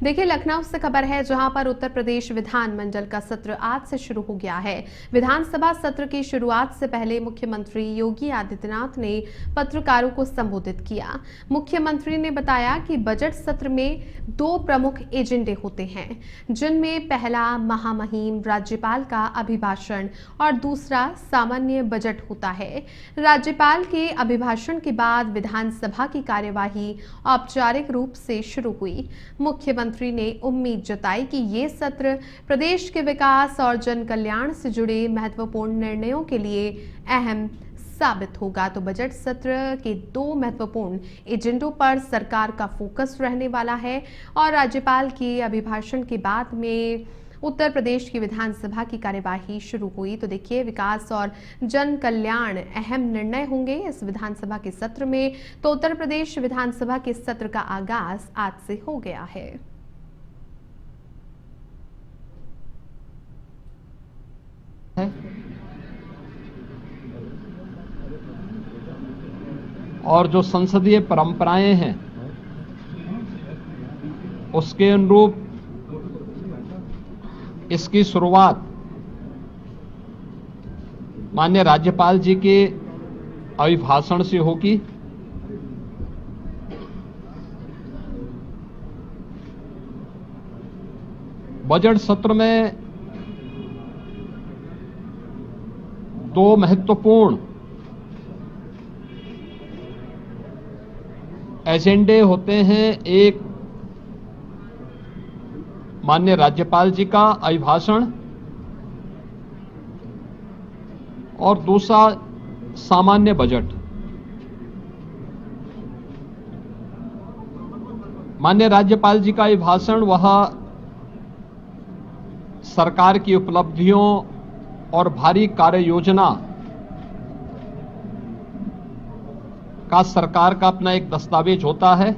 देखिए, लखनऊ से खबर है जहां पर उत्तर प्रदेश विधानमंडल का सत्र आज से शुरू हो गया है। विधानसभा सत्र की शुरुआत से पहले मुख्यमंत्री योगी आदित्यनाथ ने पत्रकारों को संबोधित किया। मुख्यमंत्री ने बताया कि बजट सत्र में दो प्रमुख एजेंडे होते हैं, जिनमें पहला महामहिम राज्यपाल का अभिभाषण और दूसरा सामान्य बजट होता है। राज्यपाल के अभिभाषण के बाद विधानसभा की कार्यवाही औपचारिक रूप से शुरू हुई। मुख्यमंत्री ने उम्मीद जताई कि ये सत्र प्रदेश के विकास और जन कल्याण से जुड़े महत्वपूर्ण निर्णयों के लिए अहम साबित होगा। तो बजट सत्र के दो महत्वपूर्ण एजेंडों पर सरकार का फोकस रहने वाला है और राज्यपाल के अभिभाषण के बाद में उत्तर प्रदेश की विधानसभा की कार्यवाही शुरू हुई। तो देखिए, विकास और जन कल्याण अहम निर्णय होंगे इस विधानसभा के सत्र में। तो उत्तर प्रदेश विधानसभा के सत्र का आगाज आज से हो गया है। और जो संसदीय परंपराएं हैं उसके अनुरूप इसकी शुरुआत माननीय राज्यपाल जी के अभिभाषण से होगी। बजट सत्र में दो महत्वपूर्ण एजेंडे होते हैं। एक माननीय राज्यपाल जी का अभिभाषण और दूसरा सामान्य बजट। माननीय राज्यपाल जी का अभिभाषण वह सरकार की उपलब्धियों और भारी कार्य योजना का सरकार का अपना एक दस्तावेज होता है।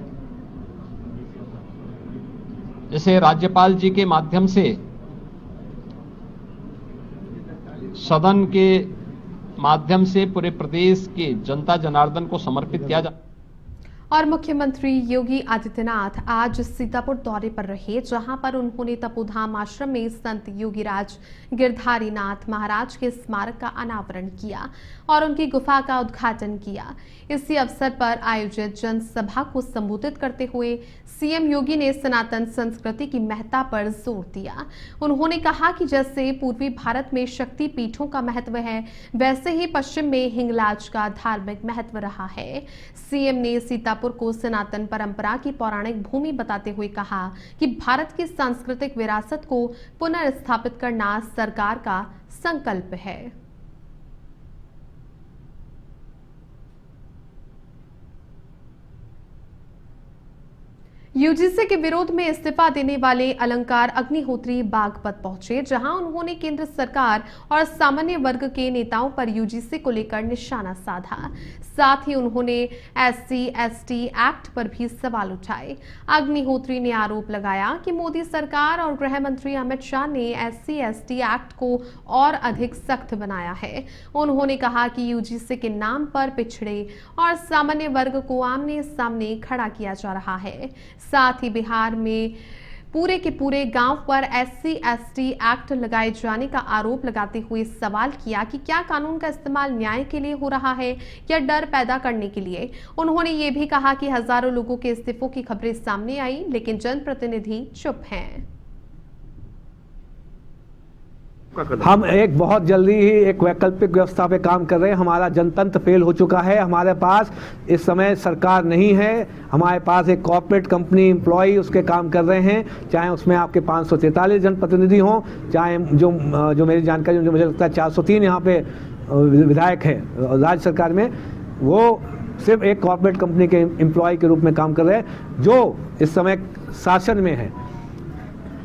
जैसे राज्यपाल जी के माध्यम से सदन के माध्यम से पूरे प्रदेश के जनता जनार्दन को समर्पित किया जा। और मुख्यमंत्री योगी आदित्यनाथ आज सीतापुर दौरे पर रहे, जहां पर उन्होंने तपोधाम आश्रम में संत योगीराज गिरधारीनाथ महाराज के स्मारक का अनावरण किया और उनकी गुफा का उद्घाटन किया। इसी अवसर पर आयोजित जनसभा को संबोधित करते हुए सीएम योगी ने सनातन संस्कृति की महत्ता पर जोर दिया। उन्होंने कहा कि जैसे पूर्वी भारत में शक्ति पीठों का महत्व है, वैसे ही पश्चिम में हिंगलाज का धार्मिक महत्व रहा है। सीएम ने सीतापुर को सनातन परंपरा की पौराणिक भूमि बताते हुए कहा कि भारत की सांस्कृतिक विरासत को पुनर्स्थापित करना सरकार का संकल्प है। यूजीसी के विरोध में इस्तीफा देने वाले अलंकार अग्निहोत्री बागपत पहुंचे, जहां उन्होंने केंद्र सरकार और सामान्य वर्ग के नेताओं पर यूजीसी को लेकर निशाना साधा। साथ ही उन्होंने SC/ST एक्ट पर भी सवाल उठाए। अग्निहोत्री ने आरोप लगाया कि मोदी सरकार और गृह मंत्री अमित शाह ने SC/ST एक्ट को और अधिक सख्त बनाया है। उन्होंने कहा कि यूजीसी के नाम पर पिछड़े और सामान्य वर्ग को आमने सामने खड़ा किया जा रहा है। साथ ही बिहार में पूरे के पूरे गांव पर SC/ST एक्ट लगाए जाने का आरोप लगाते हुए सवाल किया कि क्या कानून का इस्तेमाल न्याय के लिए हो रहा है या डर पैदा करने के लिए। उन्होंने ये भी कहा कि हजारों लोगों के इस्तीफों की खबरें सामने आई, लेकिन जनप्रतिनिधि चुप हैं। हम एक बहुत जल्दी ही एक वैकल्पिक व्यवस्था पे काम कर रहे हैं। हमारा जनतंत्र फेल हो चुका है। हमारे पास इस समय सरकार नहीं है। हमारे पास एक कॉर्पोरेट कंपनी एम्प्लॉय उसके काम कर रहे हैं, चाहे उसमें आपके 543 जनप्रतिनिधि हों, चाहे जो मेरी जानकारी जो मुझे लगता है 403 यहाँ पे विधायक है राज्य सरकार में, वो सिर्फ एक कॉर्पोरेट कंपनी के एम्प्लॉय के रूप में काम कर रहे हैं जो इस समय शासन में है।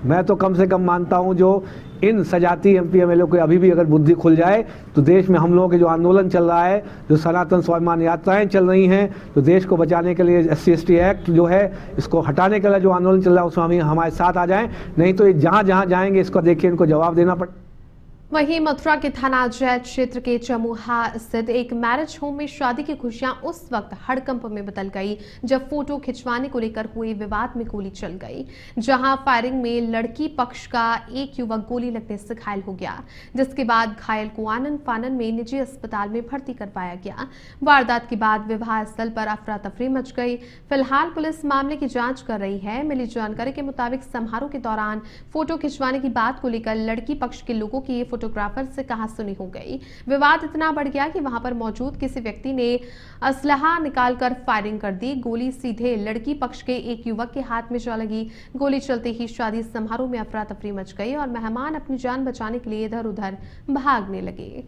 मैं तो कम से कम मानता हूँ जो इन सजाती MP MLA को अभी भी अगर बुद्धि खुल जाए तो देश में हम लोगों के जो आंदोलन चल रहा है, जो सनातन स्वाभिमान यात्राएं चल रही हैं, तो देश को बचाने के लिए SC/ST एक्ट जो है इसको हटाने के लिए जो आंदोलन चल रहा है उसमें हम हमारे साथ आ जाएं। नहीं तो ये जहां जहां जाएंगे इसको देखिए इनको जवाब देना पड़ेगा। वहीं मथुरा के थाना जैत क्षेत्र के चमुहा स्थित एक मैरिज होम में शादी की खुशियां उस वक्त हड़कंप में बदल गई जब फोटो खिंचवाने को लेकर हुए विवाद में गोली चल गई, जहां फायरिंग में लड़की पक्ष का एक युवक गोली लगने से घायल हो गया, जिसके बाद घायल को आनन फानन में निजी अस्पताल में भर्ती करवाया गया। वारदात के बाद विवाह स्थल पर अफरा तफरी मच गई। फिलहाल पुलिस मामले की जांच कर रही है। मिली जानकारी के मुताबिक समारोह के दौरान फोटो खिंचवाने की बात को लेकर लड़की पक्ष के लोगों की फोटोग्राफर से कहासुनी हो गई। विवाद इतना बढ़ गया कि वहां पर मौजूद किसी व्यक्ति ने असलहा निकालकर फायरिंग कर दी। गोली सीधे लड़की पक्ष के एक युवक के हाथ में जा लगी। गोली चलते ही शादी समारोह में अफरा तफरी मच गई और मेहमान अपनी जान बचाने के लिए इधर उधर भागने लगे।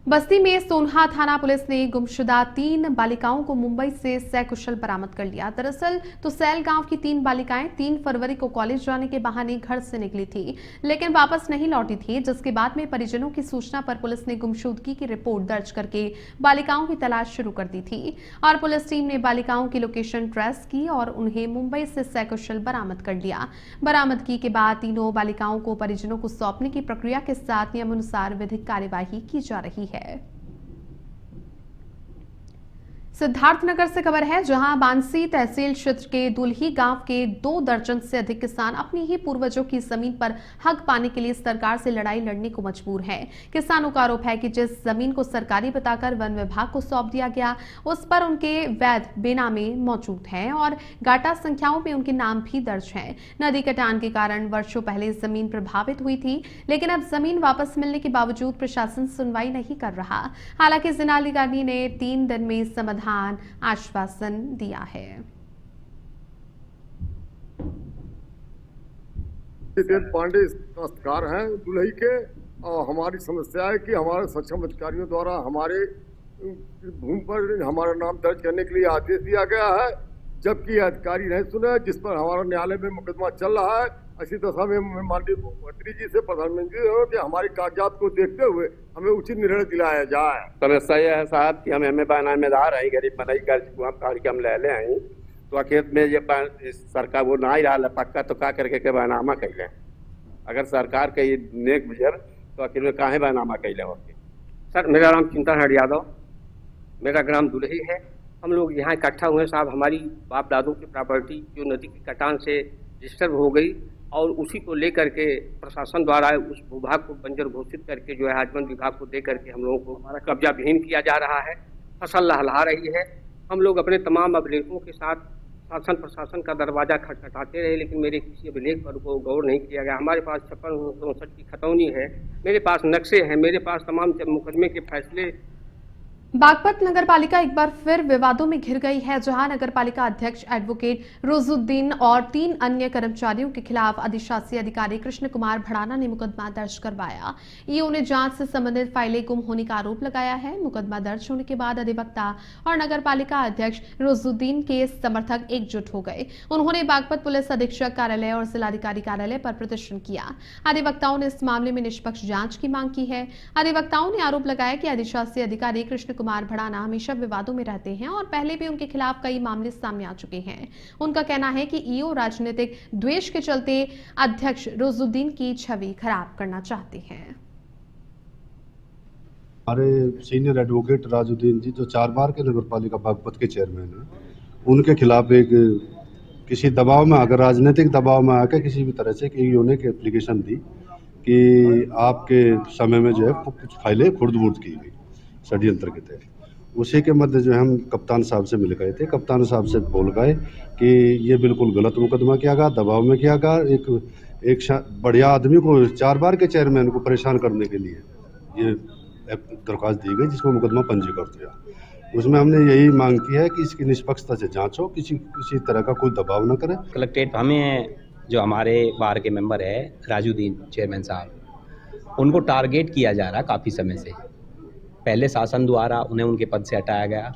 बस्ती में सोनहा थाना पुलिस ने गुमशुदा 3 बालिकाओं को मुंबई से सकुशल बरामद कर लिया। दरअसल तुसैल गांव की 3 बालिकाएं 3 फरवरी को कॉलेज जाने के बहाने घर से निकली थी, लेकिन वापस नहीं लौटी थी, जिसके बाद में परिजनों की सूचना पर पुलिस ने गुमशुदगी की रिपोर्ट दर्ज करके बालिकाओं की तलाश शुरू कर दी थी और पुलिस टीम ने बालिकाओं की लोकेशन ट्रेस की और उन्हें मुंबई से सकुशल बरामद कर लिया। बरामदगी के बाद तीनों बालिकाओं को परिजनों को सौंपने की प्रक्रिया के साथ नियमानुसार विधिक कार्यवाही की जा रही है। सिद्धार्थनगर से खबर है, जहां बांसी तहसील क्षेत्र के दुल्ही गांव के 2 दर्जन से अधिक किसान अपनी ही पूर्वजों की जमीन पर हक पाने के लिए सरकार से लड़ाई लड़ने को मजबूर हैं। किसानों का आरोप है कि जिस जमीन को सरकारी बताकर वन विभाग को सौंप दिया गया, उस पर उनके वैध बेनामे मौजूद हैं और गाटा संख्याओं में उनके नाम भी दर्ज हैं। नदी कटान के कारण वर्षों पहले जमीन प्रभावित हुई थी, लेकिन अब जमीन वापस मिलने के बावजूद प्रशासन सुनवाई नहीं कर रहा। हालांकि जिलाधिकारी ने 3 दिन में समाधान आश्वासन दिया है। पांडे काश्तकार हैं दुल्ही के, और हमारी समस्या है कि हमारे सक्षम अधिकारियों द्वारा हमारे भूमि पर हमारा नाम दर्ज करने के लिए आदेश दिया गया है, जबकि अधिकारी नहीं सुने, जिस पर हमारा न्यायालय में मुकदमा चल रहा है। इसी दशा में माननीय मुख्यमंत्री जी से प्रधानमंत्री जी कि हमारे कागजात को देखते हुए हमें उचित निर्णय दिलाया जाए। समस्या यह है साहब कि हमें बनामेदार है, गरीब बनाई कर्ज को हम काढ़ के हम ले आई, तो खेत में ये सरकार वो ना ही रहा पक्का, तो का करके के बनामा कैले। अगर सरकार के ये नेक गुजर तो आखिर में काहे बनामा कैले होके। सर, मेरा नाम चिंताहर यादव, मेरा ग्राम दुल्ही है। हम लोग यहाँ इकट्ठा हुए साहब, हमारी बाप दादों की प्रॉपर्टी जो नदी की कटान से डिस्टर्ब हो गई और उसी को लेकर के प्रशासन द्वारा उस भूभाग को बंजर घोषित करके जो है आजीवन विभाग को दे करके हम लोगों को हमारा कब्जा विहीन किया जा रहा है। फसल लहलहा रही है। हम लोग अपने तमाम अभिलेखों के साथ शासन प्रशासन का दरवाजा खटखटाते रहे, लेकिन मेरे किसी अभिलेख पर को गौर नहीं किया गया। हमारे पास 56-59 की खतौनी है, मेरे पास नक्शे हैं, मेरे पास तमाम मुकदमे के फैसले। बागपत नगर पालिका एक बार फिर विवादों में घिर गई है, जहां नगर पालिका अध्यक्ष एडवोकेट रोजुद्दीन और 3 अन्य कर्मचारियों के खिलाफ अधिशासी अधिकारी कृष्ण कुमार भड़ाना ने मुकदमा दर्ज करवाया। ईओ ने जांच से संबंधित फाइलें गुम होने का आरोप लगाया है। मुकदमा दर्ज होने के बाद अधिवक्ता और नगर पालिका अध्यक्ष रोजुद्दीन के समर्थक एकजुट हो गए। उन्होंने बागपत पुलिस अधीक्षक कार्यालय और जिलाधिकारी कार्यालय पर प्रदर्शन किया। अधिवक्ताओं ने इस मामले में निष्पक्ष जांच की मांग की है। अधिवक्ताओं ने आरोप लगाया कि अधिशासी अधिकारी कृष्ण कुमार भड़ाना हमेशा विवादों में रहते हैं और पहले भी उनके खिलाफ कई मामले सामने आ चुके हैं। उनका कहना है कि ईओ राजनीतिक द्वेष के चलते अध्यक्ष रोजुद्दीन की छवि खराब करना चाहते हैं। हमारे सीनियर एडवोकेट राजुद्दीन जी जो 4 बार के नगर पालिका बागपत के चेयरमैन हैं, उनके खिलाफ एक किसी दबाव में आकर, राजनीतिक दबाव में आकर किसी भी तरह से ईओ ने एप्लीकेशन दी कि आपके समय में जो है कुछ फाइलें खुर्द-बुर्द की गई षड्यंत्र के तहत। उसी के मध्य जो है हम कप्तान साहब से मिल गए थे। कप्तान साहब से बोल गए कि ये बिल्कुल गलत मुकदमा किया गया, दबाव में किया गया। एक बढ़िया आदमी को 4 बार के चेयरमैन को परेशान करने के लिए ये दरख्वास्त दी गई, जिसको मुकदमा पंजीकृत किया। उसमें हमने यही मांग की है कि इसकी निष्पक्षता से जांच हो, किसी तरह का कोई दबाव न करे। कलेक्ट्रेट हमें जो हमारे बार के मेंबर है राजुद्दीन चेयरमैन साहब, उनको टारगेट किया जा रहा काफ़ी समय से। पहले शासन द्वारा उन्हें उनके पद से हटाया गया,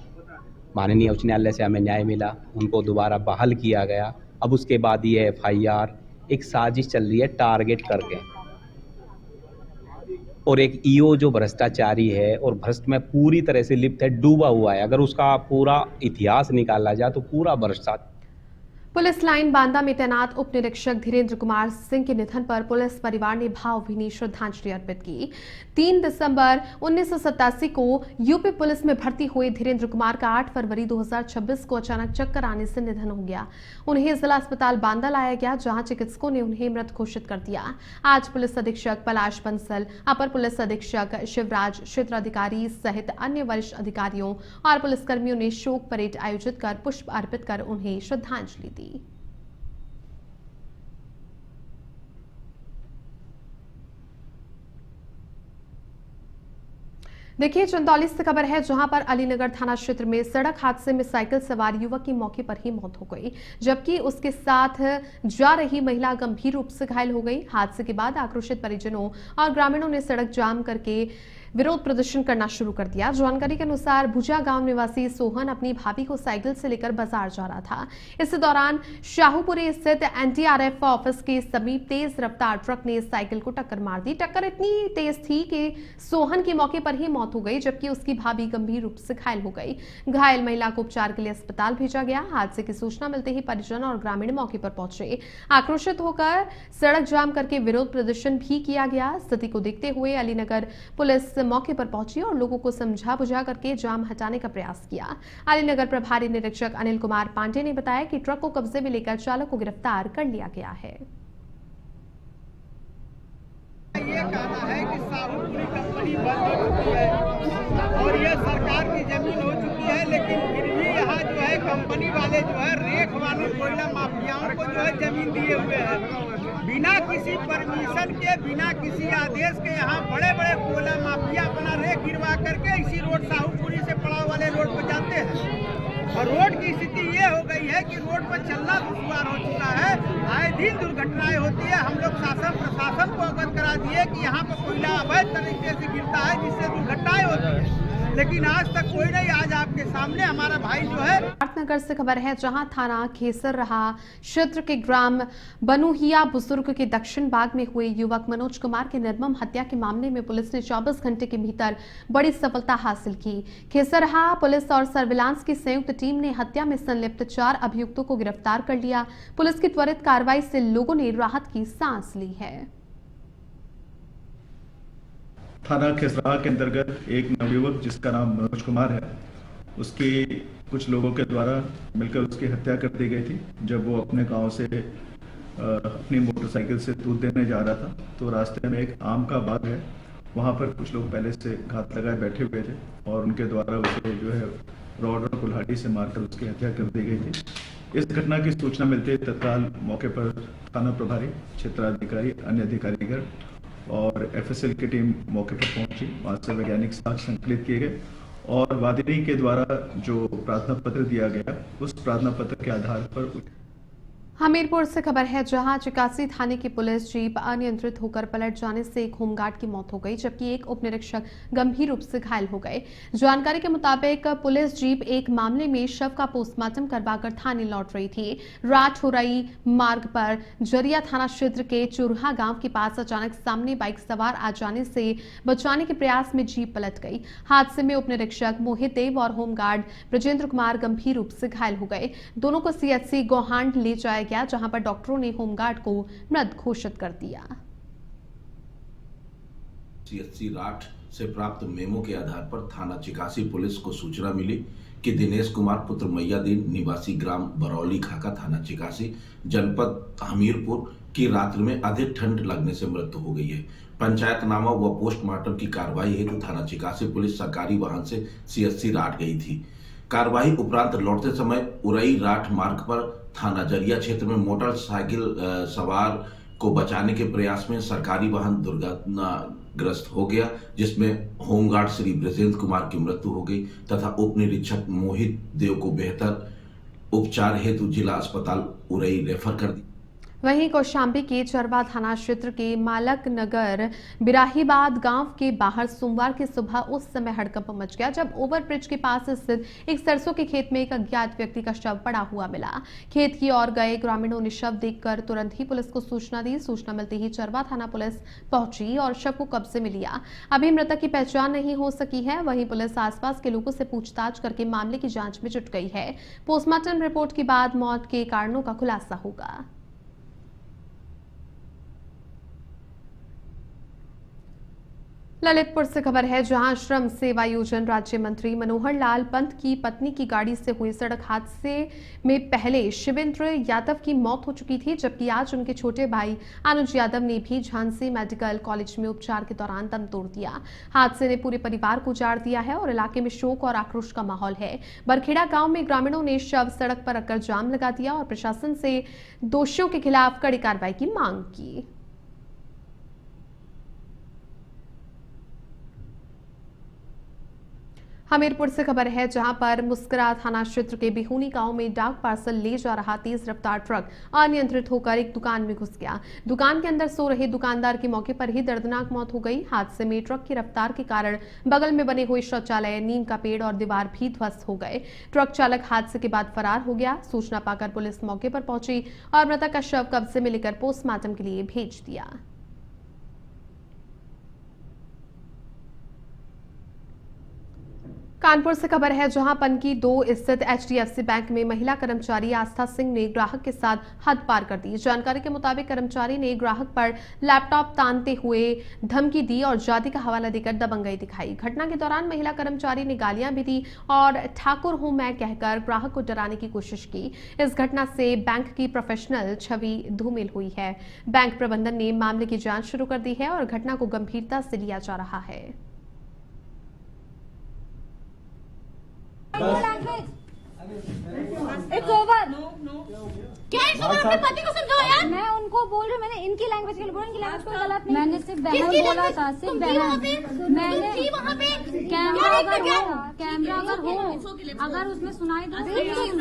माननीय उच्च न्यायालय से हमें न्याय मिला, उनको दोबारा बहाल किया गया। अब उसके बाद ये FIR, एक साजिश चल रही है टारगेट करके, और एक ईओ जो भ्रष्टाचारी है और भ्रष्ट में पूरी तरह से लिप्त है, डूबा हुआ है। अगर उसका पूरा इतिहास निकाला जाए तो पूरा भ्रष्टाचार। पुलिस लाइन बांदा में तैनात उप निरीक्षक धीरेन्द्र कुमार सिंह के निधन पर पुलिस परिवार ने भावभीनी श्रद्धांजलि अर्पित की। 3 दिसंबर 1987 को यूपी पुलिस में भर्ती हुए धीरेन्द्र कुमार का 8 फरवरी 2026 को अचानक चक्कर आने से निधन हो गया। उन्हें जिला अस्पताल बांदा लाया गया, जहां चिकित्सकों ने उन्हें मृत घोषित कर दिया। आज पुलिस अधीक्षक पलाश बंसल, अपर पुलिस अधीक्षक शिवराज, क्षेत्राधिकारी सहित अन्य वरिष्ठ अधिकारियों और पुलिसकर्मियों ने शोक परेड आयोजित कर पुष्प अर्पित कर उन्हें श्रद्धांजलि दी। देखिए, चंदौली से खबर है, जहां पर अलीनगर थाना क्षेत्र में सड़क हादसे में साइकिल सवार युवक की मौके पर ही मौत हो गई, जबकि उसके साथ जा रही महिला गंभीर रूप से घायल हो गई। हादसे के बाद आक्रोशित परिजनों और ग्रामीणों ने सड़क जाम करके विरोध प्रदर्शन करना शुरू कर दिया। जानकारी के अनुसार भुजा गांव निवासी सोहन अपनी भाभी को साइकिल से लेकर बाजार जा रहा था। इस दौरान शाहूपुरी स्थित एनडीआरएफ ऑफिस के समीप तेज रफ्तार ट्रक ने साइकिल को टक्कर मार दी। टक्कर इतनी तेज थी कि सोहन की मौके पर ही मौत हो गई, जबकि उसकी भाभी गंभीर रूप से घायल हो गई। घायल महिला को उपचार के लिए अस्पताल भेजा गया। हादसे की सूचना मिलते ही परिजन और ग्रामीण मौके पर पहुंचे। आक्रोशित होकर सड़क जाम करके विरोध प्रदर्शन भी किया गया। स्थिति को देखते हुए अलीनगर पुलिस मौके पर पहुंची और लोगों को समझा बुझा करके जाम हटाने का प्रयास किया। अलीनगर प्रभारी निरीक्षक अनिल कुमार पांडे ने बताया कि ट्रक को कब्जे में लेकर चालक को गिरफ्तार कर लिया गया है। ये कहना है कि शाहूपुरी कंपनी बंद हो चुकी है और ये सरकार की जमीन हो चुकी है, लेकिन फिर भी यहाँ जो है कंपनी वाले जो है रेख वाले कोयला माफियाओं को जो है जमीन दिए हुए हैं। बिना किसी परमिशन के, बिना किसी आदेश के यहाँ बड़े बड़े कोयला माफिया अपना रेख गिरवा करके इसी रोड शाहूपुरी से पड़ाव वाले रोड पर जाते हैं। और रोड की स्थिति ये हो गई है कि रोड पर चलना दुश्वार हो चुका है। आए दिन दुर्घटनाएं होती है। हम लोग शासन प्रशासन को अवगत करा दिए कि यहाँ पर कोयला अवैध तरीके से गिरता है, जिससे दुर्घटनाएं होती है, लेकिन आज तक कोई नहीं। आज आपके सामने हमारा भाई जो है। नगर से खबर है, जहां थाना खेसरहा क्षेत्र के ग्राम बनुहिया बुजुर्ग के दक्षिण बाग में हुए युवक मनोज कुमार की निर्मम हत्या के मामले में पुलिस ने 24 घंटे के भीतर बड़ी सफलता हासिल की। खेसरहा पुलिस और सर्विलांस की संयुक्त टीम ने हत्या में संलिप्त 4 अभियुक्तों को गिरफ्तार कर लिया। पुलिस की त्वरित कार्रवाई से लोगों ने राहत की सांस ली है। थाना खेसरहा के अंतर्गत एक नवयुवक जिसका नाम मनोज कुमार है, उसकी कुछ लोगों के द्वारा मिलकर उसकी हत्या कर दी गई थी। जब वो अपने गांव से अपनी मोटरसाइकिल से दूध देने जा रहा था, तो रास्ते में एक आम का बाग है, वहां पर कुछ लोग पहले से घात लगाए बैठे हुए थे और उनके द्वारा उसे जो है रॉड और कुल्हाड़ी से मारकर उसकी हत्या कर दी गई थी। इस घटना की सूचना मिलते ही तत्काल मौके पर थाना प्रभारी, क्षेत्राधिकारी, अन्य अधिकारीगण और एफएसएल की टीम मौके पर पहुंची। वहां से वैज्ञानिक साक्ष्य संकलित किए गए और वादिनी के द्वारा जो प्रार्थना पत्र दिया गया, उस प्रार्थना पत्र के आधार पर हमीरपुर से खबर है, जहां चिकासी थाने की पुलिस जीप अनियंत्रित होकर पलट जाने से एक होमगार्ड की मौत हो गई, जबकि एक उप निरीक्षक गंभीर रूप से घायल हो गए। जानकारी के मुताबिक पुलिस जीप एक मामले में शव का पोस्टमार्टम करवाकर थाने लौट रही थी। राठ हुरई मार्ग पर जरिया थाना क्षेत्र के चुरहा गांव के पास अचानक सामने बाइक सवार आ जाने से बचाने के प्रयास में जीप पलट गई। हादसे में उप निरीक्षक मोहित देव और होमगार्ड ब्रजेंद्र कुमार गंभीर रूप से घायल हो गए। दोनों को सीएचसी गोहांड ले जाया गया, जहां पर डॉक्टरों ने होमगार्ड को मृत घोषित कर दिया। सीएचसी राठ से प्राप्त मेमो के आधार पर थाना चिकासी पुलिस को सूचना मिली कि दिनेश कुमार पुत्र मैयादीन निवासी ग्राम बरौली खाका थाना चिकासी जनपद हमीरपुर की रात्रि में अधिक ठंड लगने से मृत्यु हो गई है। पंचायतनामा व पोस्टमार्टम की कार्रवाई हेतु थाना चिकासी पुलिस सरकारी वाहन से सीएचसी राठ गई थी। कार्रवाई उपरांत लौटते समय उरई राठ मार्ग पर थाना जरिया क्षेत्र में मोटरसाइकिल सवार को बचाने के प्रयास में सरकारी वाहन दुर्घटनाग्रस्त हो गया, जिसमें होमगार्ड श्री ब्रजेंद्र कुमार की मृत्यु हो गई तथा उप निरीक्षक मोहित देव को बेहतर उपचार हेतु जिला अस्पताल उरई रेफर कर दिया। वहीं कौशाम्बी के चरवा थाना क्षेत्र के मालक नगर बिराहीबाद गांव के बाहर सोमवार की सुबह उस समय हड़कंप मच गया जब ओवरब्रिज के पास स्थित एक सरसों के खेत में एक अज्ञात व्यक्ति का शव पड़ा हुआ मिला। खेत की ओर गए ग्रामीणों ने शव देखकर तुरंत ही पुलिस को सूचना दी। सूचना मिलते ही चरवा थाना पुलिस पहुंची और शव को कब्जे में लिया। अभी मृतक की पहचान नहीं हो सकी है। वहीं पुलिस आसपास के लोगों से पूछताछ करके मामले की जांच में जुट गई है। पोस्टमार्टम रिपोर्ट के बाद मौत के कारणों का खुलासा होगा। ललितपुर से खबर है, जहां श्रम सेवा योजन राज्य मंत्री मनोहर लाल पंत की पत्नी की गाड़ी से हुए सड़क हादसे में पहले शिवेंद्र यादव की मौत हो चुकी थी, जबकि आज उनके छोटे भाई अनुज यादव ने भी झांसी मेडिकल कॉलेज में उपचार के दौरान दम तोड़ दिया। हादसे ने पूरे परिवार को उजाड़ दिया है और इलाके में शोक और आक्रोश का माहौल है। बरखेड़ा गांव में ग्रामीणों ने शव सड़क पर रखकर जाम लगा दिया और प्रशासन से दोषियों के खिलाफ कड़ी कार्रवाई की मांग की। हमीरपुर से खबर है, जहां पर मुस्करा थाना क्षेत्र के बिहूनी गांव में डाक पार्सल ले जा रहा तेज रफ्तार ट्रक अनियंत्रित होकर एक दुकान में घुस गया। दुकान के अंदर सो रहे दुकानदार की मौके पर ही दर्दनाक मौत हो गई। हादसे में ट्रक की रफ्तार के कारण बगल में बने हुए शौचालय, नीम का पेड़ और दीवार भी ध्वस्त हो गए। ट्रक चालक हादसे के बाद फरार हो गया। सूचना पाकर पुलिस मौके पर पहुंची और मृतक का शव कब्जे में लेकर पोस्टमार्टम के लिए भेज दिया। कानपुर से खबर है, जहां पनकी 2 स्थित HDFC बैंक में महिला कर्मचारी आस्था सिंह ने ग्राहक के साथ हद पार कर दी। जानकारी के मुताबिक कर्मचारी ने ग्राहक पर लैपटॉप तानते हुए धमकी दी और जाति का हवाला देकर दबंगई दिखाई। घटना के दौरान महिला कर्मचारी ने गालियां भी दी और ठाकुर हूं मैं कहकर ग्राहक को डराने की कोशिश की। इस घटना से बैंक की प्रोफेशनल छवि धूमिल हुई है। बैंक प्रबंधन ने मामले की जांच शुरू कर दी है और घटना को गंभीरता से लिया जा रहा है। It's over. क्या इस अपने पति को समझाओ यार। मैं उनको बोल रही हूँ, मैंने इनकी लैंग्वेज के लिए बोला, इनकी लैंग्वेज कोई गलत नहीं। मैंने सिर्फ बहन बोला था, सिर्फ बहन। मैंने वहाँ पे कैमरा अगर उसमें सुनाई दो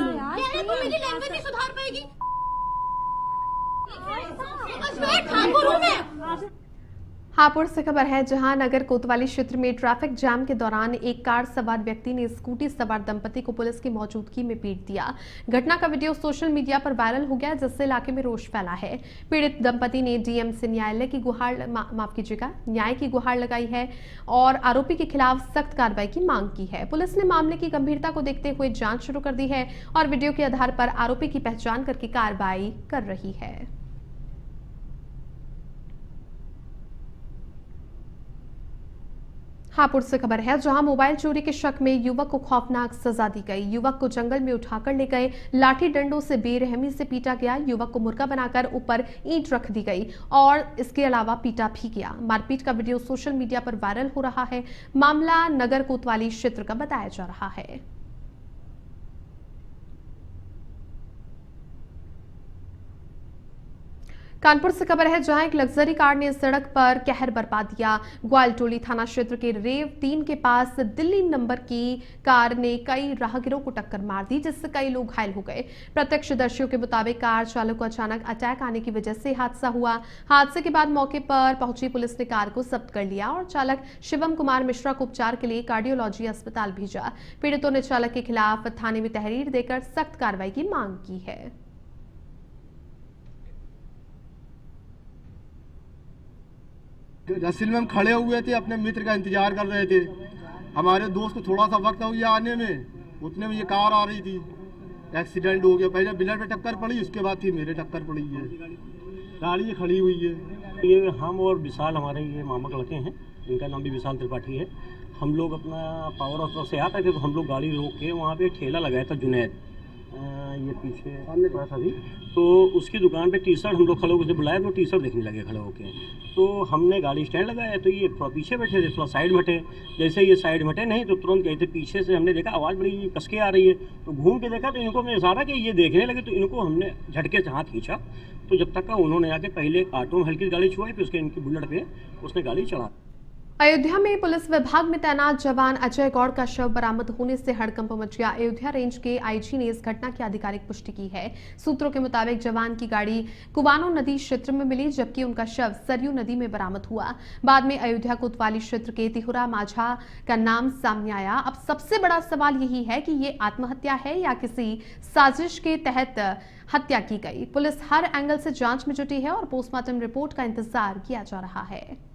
यार, तो मेरी लैंग्वेज नहीं सुधार पाएगी। हापुड़ से खबर है, जहां नगर कोतवाली क्षेत्र में ट्रैफिक जाम के दौरान एक कार सवार व्यक्ति ने स्कूटी सवार दंपति को पुलिस की मौजूदगी में पीट दिया। घटना का वीडियो सोशल मीडिया पर वायरल हो गया, जिससे इलाके में रोष फैला है। पीड़ित दंपति ने डीएम से न्याय की गुहार लगाई है और आरोपी के खिलाफ सख्त कार्रवाई की मांग की है। पुलिस ने मामले की गंभीरता को देखते हुए जांच शुरू कर दी है और वीडियो के आधार पर आरोपी की पहचान करके कार्रवाई कर रही है। हापुड़ से खबर है, जहां मोबाइल चोरी के शक में युवक को खौफनाक सजा दी गई। युवक को जंगल में उठाकर ले गए, लाठी डंडों से बेरहमी से पीटा गया। युवक को मुर्गा बनाकर ऊपर ईंट रख दी गई और इसके अलावा पीटा भी गया। मारपीट का वीडियो सोशल मीडिया पर वायरल हो रहा है। मामला नगर कोतवाली क्षेत्र का बताया जा रहा है। कानपुर से खबर है, जहां एक लग्जरी कार ने सड़क पर कहर बरपा दिया। ग्वालटोली थाना क्षेत्र के रेव 3 के पास दिल्ली नंबर की कार ने कई राहगीरों को टक्कर मार दी, जिससे कई लोग घायल हो गए। प्रत्यक्षदर्शियों के मुताबिक कार चालक को अचानक अटैक आने की वजह से हादसा हुआ। हादसे के बाद मौके पर पहुंची पुलिस ने कार को जब्त कर लिया और चालक शिवम कुमार मिश्रा को उपचार के लिए कार्डियोलॉजी अस्पताल भेजा। पीड़ितों ने चालक के खिलाफ थाने में तहरीर देकर सख्त कार्रवाई की मांग की है। रस्सिल में हम खड़े हुए थे, अपने मित्र का इंतजार कर रहे थे। हमारे दोस्त को थोड़ा सा वक्त हो गया आने में, उतने में ये कार आ रही थी, एक्सीडेंट हो गया। पहले बिलर पे टक्कर पड़ी, उसके बाद फिर मेरे टक्कर पड़ी है। गाड़ी ये खड़ी हुई है। ये हम और विशाल, हमारे ये मामा के लड़के हैं, इनका नाम भी विशाल त्रिपाठी है। हम लोग अपना पावर हाउस से आते थे, तो हम लोग गाड़ी रोक के वहाँ पे ठेला लगाया था जुनैद, ये पीछे सामने पड़ा था अभी, तो उसकी दुकान पे टी शर्ट हम लोग खड़े होकर उसे बुलाया, तो टी शर्ट देखने लगे खड़े होके। तो हमने गाड़ी स्टैंड लगाया, तो ये थोड़ा पीछे बैठे थे, थोड़ा साइड में हटे। जैसे ये साइड में हटे नहीं तो तुरंत गए थे पीछे से, हमने देखा आवाज़ बड़ी कसके आ रही है, तो घूम के देखा तो इनको हमने इशारा कि ये देखने लगे, तो इनको हमने झटके से हाथ खींचा। तो जब तक का उन्होंने आके पहले एक ऑटो में हल्की गाड़ी छुआई, फिर उसके इनकी बुलेट पे उसने गाड़ी चढ़ा। अयोध्या में पुलिस विभाग में तैनात जवान अजय गौड़ का शव बरामद होने से हड़कंप मच गया। अयोध्या रेंज के आईजी ने इस घटना की आधिकारिक पुष्टि की है। सूत्रों के मुताबिक जवान की गाड़ी कुवानो नदी क्षेत्र में मिली, जबकि उनका शव सरयू नदी में बरामद हुआ। बाद में अयोध्या कोतवाली क्षेत्र के तिहुरा माझा का नाम सामने आया। अब सबसे बड़ा सवाल यही है कि ये आत्महत्या है या किसी साजिश के तहत हत्या की गई। पुलिस हर एंगल से जांच में जुटी है और पोस्टमार्टम रिपोर्ट का इंतजार किया जा रहा है।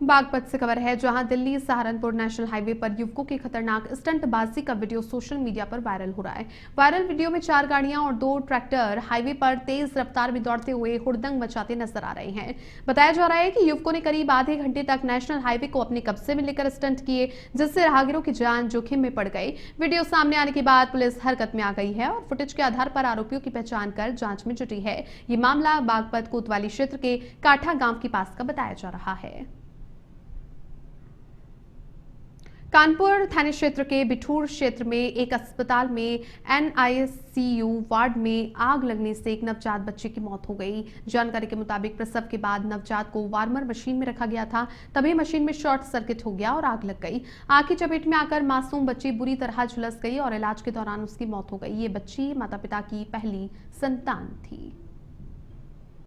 बागपत से खबर है, जहां दिल्ली सहारनपुर नेशनल हाईवे पर युवकों की खतरनाक स्टंटबाजी का वीडियो सोशल मीडिया पर वायरल हो रहा है। वायरल वीडियो में 4 गाड़ियां और 2 ट्रैक्टर हाईवे पर तेज रफ्तार में दौड़ते हुए हुड़दंग मचाते नजर आ रहे हैं। बताया जा रहा है कि युवकों ने करीब आधे घंटे तक नेशनल हाईवे को अपने कब्जे में लेकर स्टंट किए, जिससे राहगीरों की जान जोखिम में पड़ गई। वीडियो सामने आने के बाद पुलिस हरकत में आ गई है और फुटेज के आधार पर आरोपियों की पहचान कर जांच में जुटी है। ये मामला बागपत कोतवाली क्षेत्र के काठा गांव के पास का बताया जा रहा है। कानपुर थाने क्षेत्र के बिठूर क्षेत्र में एक अस्पताल में NICU वार्ड में आग लगने से एक नवजात बच्चे की मौत हो गई। जानकारी के मुताबिक प्रसव के बाद नवजात को वार्मर मशीन में रखा गया था, तभी मशीन में शॉर्ट सर्किट हो गया और आग लग गई। आग की चपेट में आकर मासूम बच्ची बुरी तरह झुलस गई और इलाज के दौरान उसकी मौत हो गई। ये बच्ची माता पिता की पहली संतान थी।